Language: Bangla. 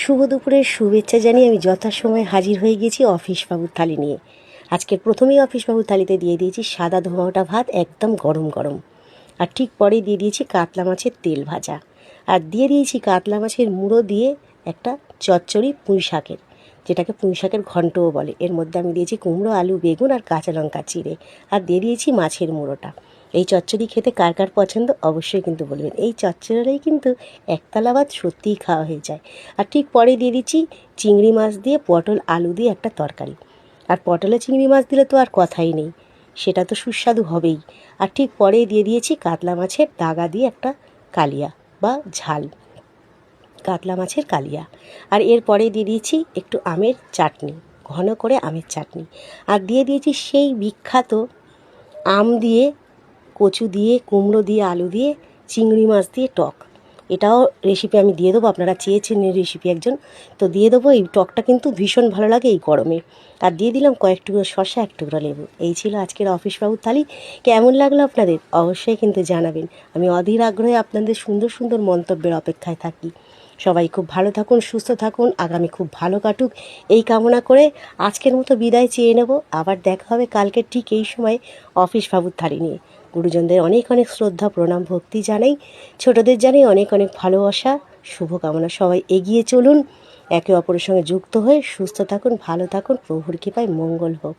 শুভ দুপুরের শুভেচ্ছা জানিয়ে আমি যথাসময়ে হাজির হয়ে গেছি অফিস বাবুর থালি নিয়ে। আজকের প্রথমেই অফিস বাবুর থালিতে দিয়ে দিয়েছি সাদা ধোঁয়াটা ভাত, একদম গরম গরম। আর ঠিক পরেই দিয়ে দিয়েছি কাতলা মাছের তেল ভাজা, আর দিয়ে দিয়েছি কাতলা মাছের মুড়ো দিয়ে একটা চচ্চড়ি পুঁই শাকের, যেটাকে পুঁই শাকের ঘন্টও বলে। এর মধ্যে আমি দিয়েছি কুমড়ো, আলু, বেগুন আর কাঁচা লঙ্কা চিড়ে, আর দিয়ে দিয়েছি মাছের মুড়োটা। এই চচ্চড়ি খেতে কার কার পছন্দ অবশ্যই কিন্তু বলবেন। এই চচ্চড়িটাই কিন্তু একতলা ভাত সত্যিই খাওয়া হয়ে যায়। আর ঠিক পরে দিয়ে দিচ্ছি চিংড়ি মাছ দিয়ে পটল আলু দিয়ে একটা তরকারি। আর পটলে চিংড়ি মাছ দিলে তো আর কথাই নেই, সেটা তো সুস্বাদু হবেই। আর ঠিক পরেই দিয়ে দিয়েছি কাতলা মাছের দাগা দিয়ে একটা কালিয়া বা ঝাল, কাতলা মাছের কালিয়া। আর এরপরে দিয়ে দিয়েছি একটু আমের চাটনি, ঘন করে আমের চাটনি। আর দিয়ে দিয়েছি সেই বিখ্যাত আম দিয়ে, কচু দিয়ে, কুমড়ো দিয়ে, আলু দিয়ে, চিংড়ি মাছ দিয়ে টক। এটাও রেসিপি আমি দিয়ে দেবো, আপনারা চেয়েছেন এই রেসিপি একজন, তো দিয়ে দেবো। এই টকটা কিন্তু ভীষণ ভালো লাগে এই গরমে। আর দিয়ে দিলাম কয়েক টুকরো শসা, এক টুকরো লেবু। এই ছিল আজকের অফিস বাবুর থালি। কেমন লাগলো আপনাদের অবশ্যই কিন্তু জানাবেন। আমি অধীর আগ্রহে আপনাদের সুন্দর সুন্দর মন্তব্যের অপেক্ষায় থাকি। সবাই খুব ভালো থাকুন, সুস্থ থাকুন, আগামী খুব ভালো কাটুক এই কামনা করে আজকের মতো বিদায় চেয়ে নেব। আবার দেখা হবে কালকে ঠিক এই সময় অফিস বাবুর থালি নিয়ে। গুরুজনদের অনেক অনেক শ্রদ্ধা, প্রণাম, ভক্তি জানাই। ছোটদের জানাই অনেক অনেক ভালোবাসা, শুভকামনা। সবাই এগিয়ে চলুন, একে অপরের সঙ্গে যুক্ত হয়ে সুস্থ থাকুন, ভালো থাকুন, প্রভুর কৃপায় মঙ্গল হোক।